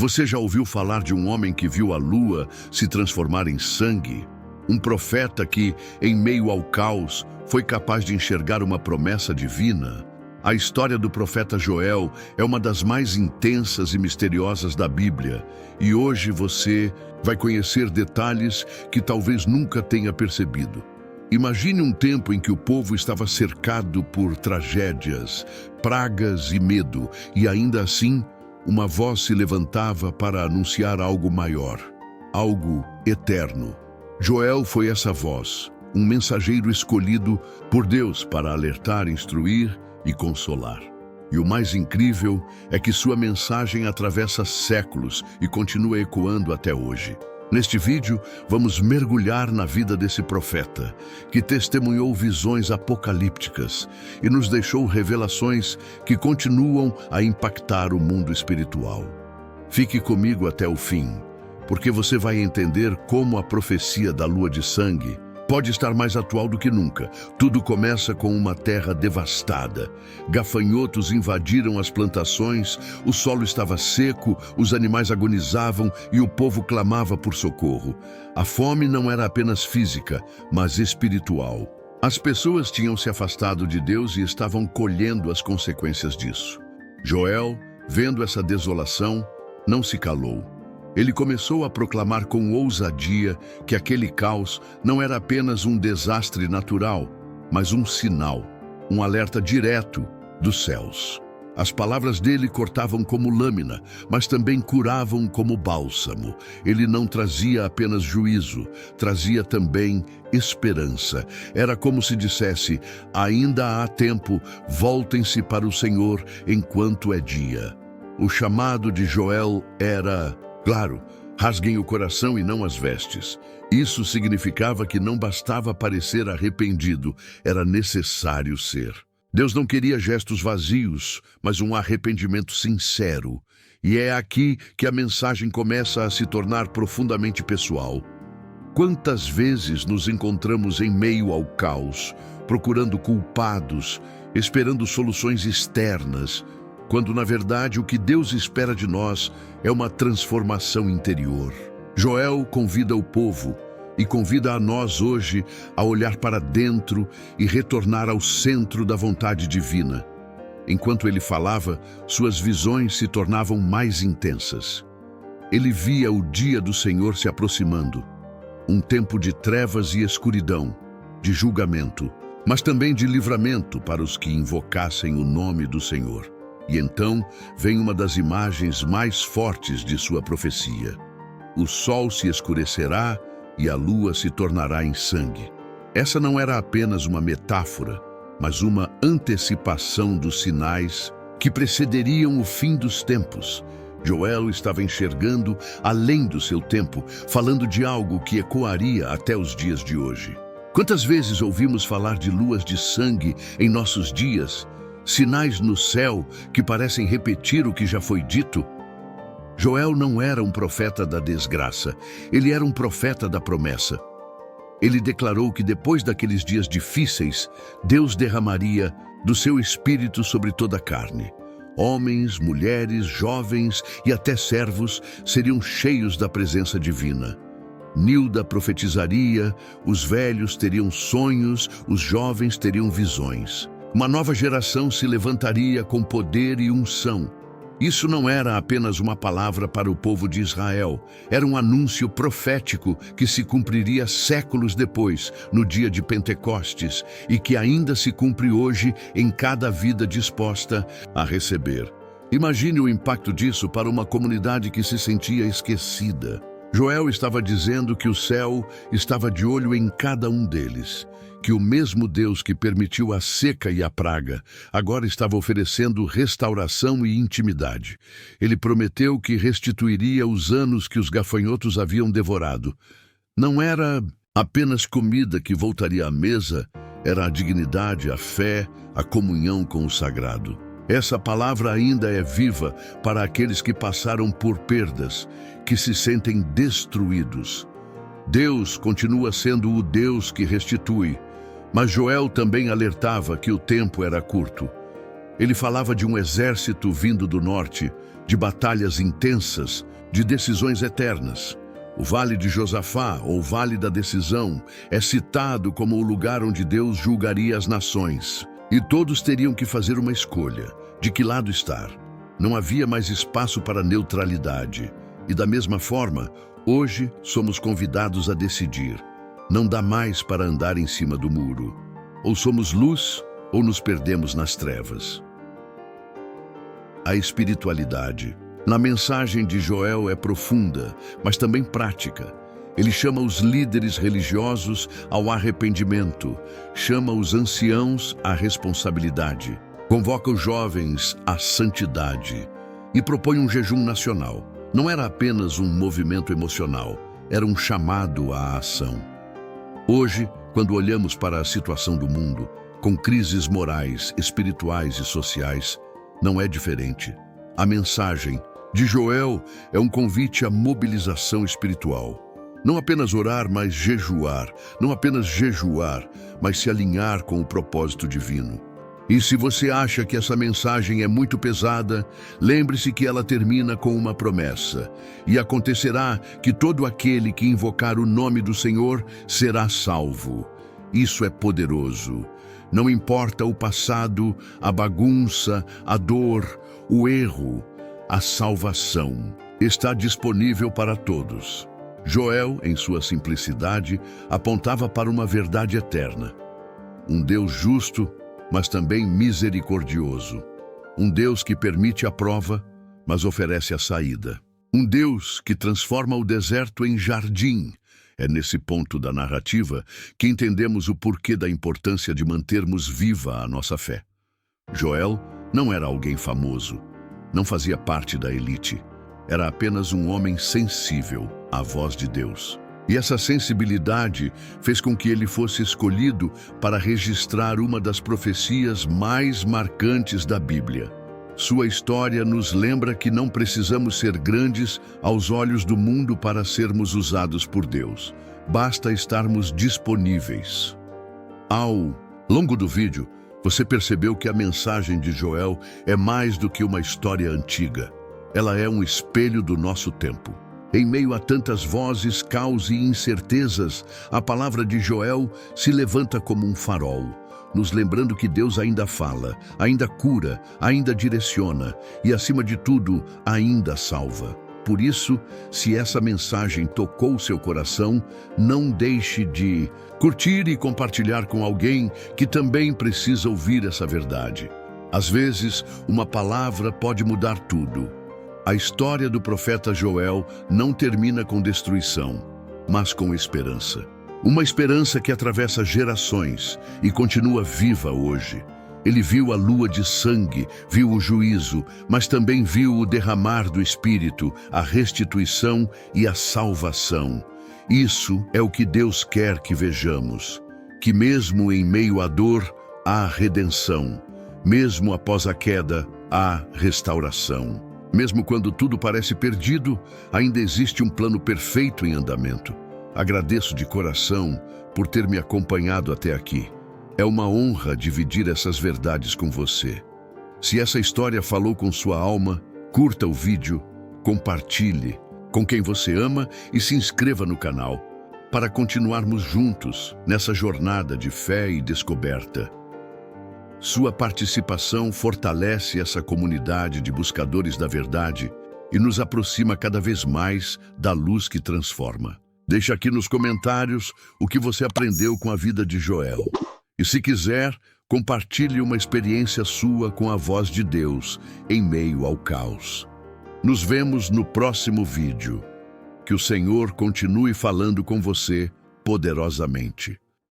Você já ouviu falar de um homem que viu a lua se transformar em sangue? Um profeta que, em meio ao caos, foi capaz de enxergar uma promessa divina? A história do profeta Joel é uma das mais intensas e misteriosas da Bíblia, e hoje você vai conhecer detalhes que talvez nunca tenha percebido. Imagine um tempo em que o povo estava cercado por tragédias, pragas e medo, e ainda assim, uma voz se levantava para anunciar algo maior, algo eterno. Joel foi essa voz, um mensageiro escolhido por Deus para alertar, instruir e consolar. E o mais incrível é que sua mensagem atravessa séculos e continua ecoando até hoje. Neste vídeo, vamos mergulhar na vida desse profeta, que testemunhou visões apocalípticas e nos deixou revelações que continuam a impactar o mundo espiritual. Fique comigo até o fim, porque você vai entender como a profecia da lua de sangue pode estar mais atual do que nunca. Tudo começa com uma terra devastada. Gafanhotos invadiram as plantações, o solo estava seco, os animais agonizavam e o povo clamava por socorro. A fome não era apenas física, mas espiritual. As pessoas tinham se afastado de Deus e estavam colhendo as consequências disso. Joel, vendo essa desolação, não se calou. Ele começou a proclamar com ousadia que aquele caos não era apenas um desastre natural, mas um sinal, um alerta direto dos céus. As palavras dele cortavam como lâmina, mas também curavam como bálsamo. Ele não trazia apenas juízo, trazia também esperança. Era como se dissesse: ainda há tempo, voltem-se para o Senhor enquanto é dia. O chamado de Joel era: claro, rasguem o coração e não as vestes. Isso significava que não bastava parecer arrependido, era necessário ser. Deus não queria gestos vazios, mas um arrependimento sincero. E é aqui que a mensagem começa a se tornar profundamente pessoal. Quantas vezes nos encontramos em meio ao caos, procurando culpados, esperando soluções externas, quando na verdade o que Deus espera de nós é uma transformação interior. Joel convida o povo e convida a nós hoje a olhar para dentro e retornar ao centro da vontade divina. Enquanto ele falava, suas visões se tornavam mais intensas. Ele via o dia do Senhor se aproximando, um tempo de trevas e escuridão, de julgamento, mas também de livramento para os que invocassem o nome do Senhor. E então vem uma das imagens mais fortes de sua profecia. O sol se escurecerá e a lua se tornará em sangue. Essa não era apenas uma metáfora, mas uma antecipação dos sinais que precederiam o fim dos tempos. Joel estava enxergando além do seu tempo, falando de algo que ecoaria até os dias de hoje. Quantas vezes ouvimos falar de luas de sangue em nossos dias? Sinais no céu que parecem repetir o que já foi dito? Joel não era um profeta da desgraça, ele era um profeta da promessa. Ele declarou que depois daqueles dias difíceis, Deus derramaria do seu espírito sobre toda a carne. Homens, mulheres, jovens e até servos seriam cheios da presença divina. Nilda profetizaria, os velhos teriam sonhos, os jovens teriam visões. Uma nova geração se levantaria com poder e unção. Isso não era apenas uma palavra para o povo de Israel, era um anúncio profético que se cumpriria séculos depois, no dia de Pentecostes, e que ainda se cumpre hoje em cada vida disposta a receber. Imagine o impacto disso para uma comunidade que se sentia esquecida. Joel estava dizendo que o céu estava de olho em cada um deles, que o mesmo Deus que permitiu a seca e a praga agora estava oferecendo restauração e intimidade. Ele prometeu que restituiria os anos que os gafanhotos haviam devorado. Não era apenas comida que voltaria à mesa, era a dignidade, a fé, a comunhão com o sagrado. Essa palavra ainda é viva para aqueles que passaram por perdas, que se sentem destruídos. Deus continua sendo o Deus que restitui, mas Joel também alertava que o tempo era curto. Ele falava de um exército vindo do norte, de batalhas intensas, de decisões eternas. O Vale de Josafá, ou Vale da Decisão, é citado como o lugar onde Deus julgaria as nações. E todos teriam que fazer uma escolha, de que lado estar. Não havia mais espaço para neutralidade. E da mesma forma, hoje somos convidados a decidir. Não dá mais para andar em cima do muro. Ou somos luz, ou nos perdemos nas trevas. A espiritualidade. Na mensagem de Joel é profunda, mas também prática. Ele chama os líderes religiosos ao arrependimento, chama os anciãos à responsabilidade, convoca os jovens à santidade e propõe um jejum nacional. Não era apenas um movimento emocional, era um chamado à ação. Hoje, quando olhamos para a situação do mundo, com crises morais, espirituais e sociais, não é diferente. A mensagem de Joel é um convite à mobilização espiritual. Não apenas orar, mas jejuar. Não apenas jejuar, mas se alinhar com o propósito divino. E se você acha que essa mensagem é muito pesada, lembre-se que ela termina com uma promessa. E acontecerá que todo aquele que invocar o nome do Senhor será salvo. Isso é poderoso. Não importa o passado, a bagunça, a dor, o erro, a salvação está disponível para todos. Joel, em sua simplicidade, apontava para uma verdade eterna. Um Deus justo, mas também misericordioso. Um Deus que permite a prova, mas oferece a saída. Um Deus que transforma o deserto em jardim. É nesse ponto da narrativa que entendemos o porquê da importância de mantermos viva a nossa fé. Joel não era alguém famoso, não fazia parte da elite. Era apenas um homem sensível à voz de Deus. E essa sensibilidade fez com que ele fosse escolhido para registrar uma das profecias mais marcantes da Bíblia. Sua história nos lembra que não precisamos ser grandes aos olhos do mundo para sermos usados por Deus. Basta estarmos disponíveis. Ao longo do vídeo, você percebeu que a mensagem de Joel é mais do que uma história antiga. Ela é um espelho do nosso tempo. Em meio a tantas vozes, caos e incertezas, a palavra de Joel se levanta como um farol, nos lembrando que Deus ainda fala, ainda cura, ainda direciona e, acima de tudo, ainda salva. Por isso, se essa mensagem tocou seu coração, não deixe de curtir e compartilhar com alguém que também precisa ouvir essa verdade. Às vezes, uma palavra pode mudar tudo. A história do profeta Joel não termina com destruição, mas com esperança. Uma esperança que atravessa gerações e continua viva hoje. Ele viu a lua de sangue, viu o juízo, mas também viu o derramar do Espírito, a restituição e a salvação. Isso é o que Deus quer que vejamos, que mesmo em meio à dor, há redenção. Mesmo após a queda, há restauração. Mesmo quando tudo parece perdido, ainda existe um plano perfeito em andamento. Agradeço de coração por ter me acompanhado até aqui. É uma honra dividir essas verdades com você. Se essa história falou com sua alma, curta o vídeo, compartilhe com quem você ama e se inscreva no canal para continuarmos juntos nessa jornada de fé e descoberta. Sua participação fortalece essa comunidade de buscadores da verdade e nos aproxima cada vez mais da luz que transforma. Deixe aqui nos comentários o que você aprendeu com a vida de Joel. E se quiser, compartilhe uma experiência sua com a voz de Deus em meio ao caos. Nos vemos no próximo vídeo. Que o Senhor continue falando com você poderosamente.